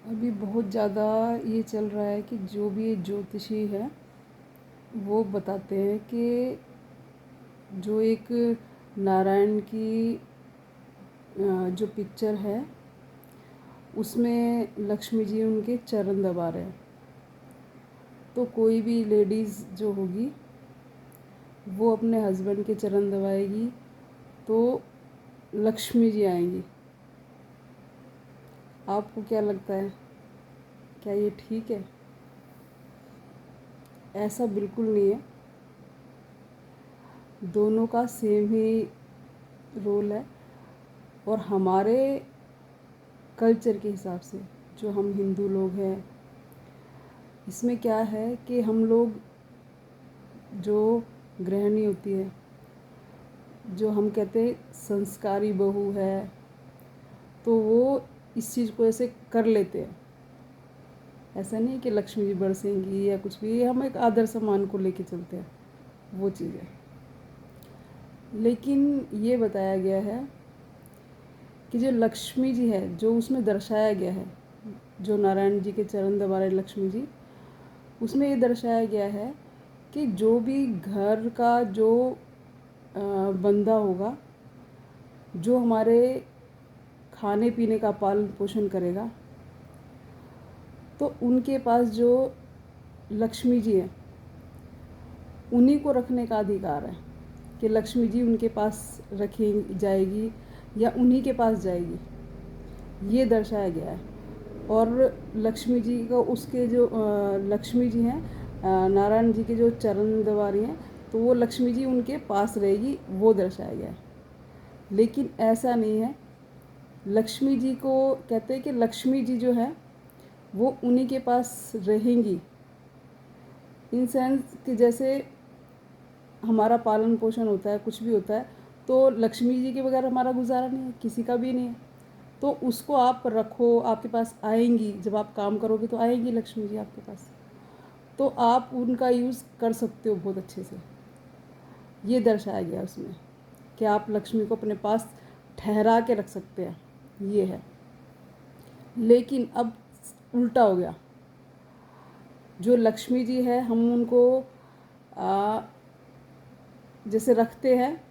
अभी बहुत ज़्यादा ये चल रहा है कि जो भी ज्योतिषी है वो बताते हैं कि जो एक नारायण की जो पिक्चर है उसमें लक्ष्मी जी उनके चरण दबा रहे हैं। तो कोई भी लेडीज़ जो होगी वो अपने हस्बैंड के चरण दबाएगी तो लक्ष्मी जी आएंगी। आपको क्या लगता है, क्या ये ठीक है? ऐसा बिल्कुल नहीं है। दोनों का सेम ही रोल है। और हमारे कल्चर के हिसाब से जो हम हिंदू लोग हैं, इसमें क्या है कि हम लोग जो गृहिणी होती है, जो हम कहते हैं संस्कारी बहू है, तो वो इस चीज़ को ऐसे कर लेते हैं। ऐसा नहीं कि लक्ष्मी जी बरसेंगी या कुछ भी, हम एक आदर सम्मान को लेके चलते हैं, वो चीज़ है। लेकिन ये बताया गया है कि जो लक्ष्मी जी है, जो उसमें दर्शाया गया है, जो नारायण जी के चरण दबा रहे लक्ष्मी जी, उसमें ये दर्शाया गया है कि जो भी घर का जो बंदा होगा, जो हमारे खाने पीने का पालन पोषण करेगा, तो उनके पास जो लक्ष्मी जी हैं उन्हीं को रखने का अधिकार है कि लक्ष्मी जी उनके पास रखी जाएगी या उन्हीं के पास जाएगी, ये दर्शाया गया है। और लक्ष्मी जी का उसके जो लक्ष्मी जी हैं, नारायण जी के जो चरण दबा रही हैं, तो वो लक्ष्मी जी उनके पास रहेगी, वो दर्शाया गया है। लेकिन ऐसा नहीं है। लक्ष्मी जी को कहते हैं कि लक्ष्मी जी जो है वो उन्हीं के पास रहेंगी, इन सेंस कि जैसे हमारा पालन पोषण होता है, कुछ भी होता है, तो लक्ष्मी जी के बगैर हमारा गुजारा नहीं है, किसी का भी नहीं है। तो उसको आप रखो, आपके पास आएंगी, जब आप काम करोगे तो आएंगी लक्ष्मी जी आपके पास, तो आप उनका यूज़ कर सकते हो बहुत अच्छे से। ये दर्शाया गया उसमें कि आप लक्ष्मी को अपने पास ठहरा के रख सकते हैं, ये है। लेकिन अब उल्टा हो गया। जो लक्ष्मी जी है हम उनको जैसे रखते हैं,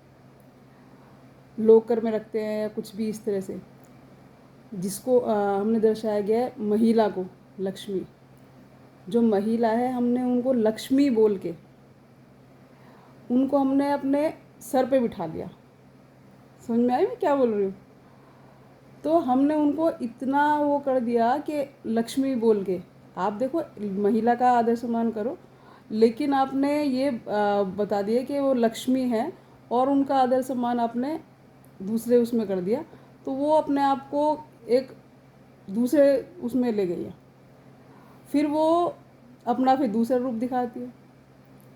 लॉकर में रखते हैं या कुछ भी इस तरह से, जिसको हमने दर्शाया गया है महिला को, लक्ष्मी। जो महिला है हमने उनको लक्ष्मी बोल के उनको हमने अपने सर पे बिठा लिया। समझ में आई मैं क्या बोल रही हूँ? तो हमने उनको इतना वो कर दिया कि लक्ष्मी बोल के, आप देखो महिला का आदर सम्मान करो, लेकिन आपने ये बता दिया कि वो लक्ष्मी है और उनका आदर सम्मान आपने दूसरे उसमें कर दिया, तो वो अपने आप को एक दूसरे उसमें ले गई है। फिर वो अपना फिर दूसरा रूप दिखाती है।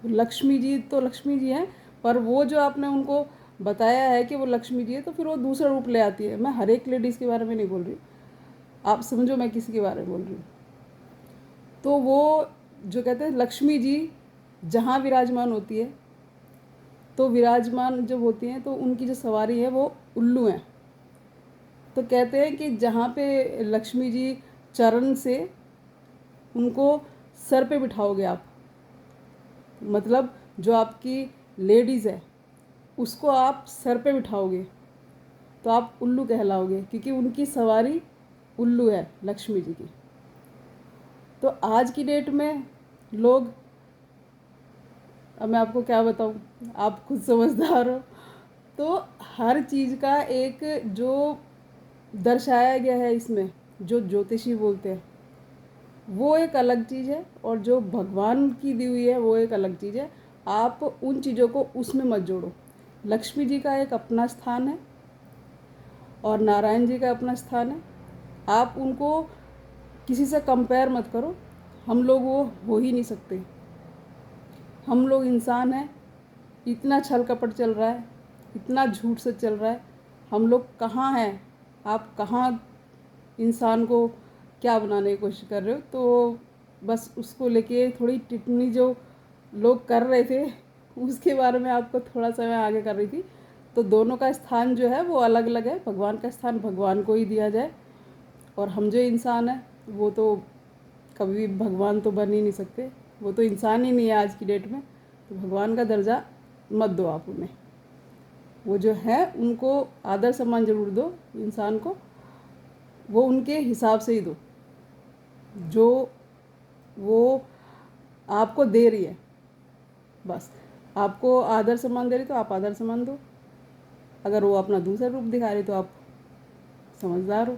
लक्ष्मी जी तो लक्ष्मी जी हैं, पर वो जो आपने उनको बताया है कि वो लक्ष्मी जी है, तो फिर वो दूसरा रूप ले आती है। मैं हर एक लेडीज़ के बारे में नहीं बोल रही, आप समझो मैं किसी के बारे में बोल रही हूँ। तो वो जो कहते हैं लक्ष्मी जी जहाँ विराजमान होती है, तो विराजमान जब होती हैं तो उनकी जो सवारी है वो उल्लू हैं। तो कहते हैं कि जहाँ पे लक्ष्मी जी चरण से उनको सर पे बिठाओगे आप, मतलब जो आपकी लेडीज़ है उसको आप सर पे बिठाओगे तो आप उल्लू कहलाओगे, क्योंकि उनकी सवारी उल्लू है लक्ष्मी जी की। तो आज की डेट में लोग, अब मैं आपको क्या बताऊँ, आप खुद समझदार हो, तो हर चीज़ का एक जो दर्शाया गया है इसमें, जो ज्योतिषी बोलते हैं वो एक अलग चीज़ है, और जो भगवान की दी हुई है वो एक अलग चीज़ है। आप उन चीज़ों को उसमें मत जोड़ो। लक्ष्मी जी का एक अपना स्थान है और नारायण जी का अपना स्थान है। आप उनको किसी से कंपेयर मत करो। हम लोग वो हो ही नहीं सकते। हम लोग इंसान हैं, इतना छल कपट चल रहा है, इतना झूठ से चल रहा है, हम लोग कहाँ हैं? आप कहाँ इंसान को क्या बनाने की कोशिश कर रहे हो? तो बस उसको लेके थोड़ी टिप्पणी जो लोग कर रहे थे उसके बारे में आपको थोड़ा सा मैं आगे कर रही थी। तो दोनों का स्थान जो है वो अलग अलग है। भगवान का स्थान भगवान को ही दिया जाए, और हम जो इंसान हैं वो तो कभी भी भगवान तो बन ही नहीं सकते, वो तो इंसान ही नहीं है आज की डेट में। तो भगवान का दर्जा मत दो आप उन्हें। वो जो है उनको आदर सम्मान ज़रूर दो इंसान को, वो उनके हिसाब से ही दो जो वो आपको दे रही है। बस आपको आदर सम्मान दे रही तो आप आदर सम्मान दो, अगर वो अपना दूसरा रूप दिखा रही तो आप समझदार हो।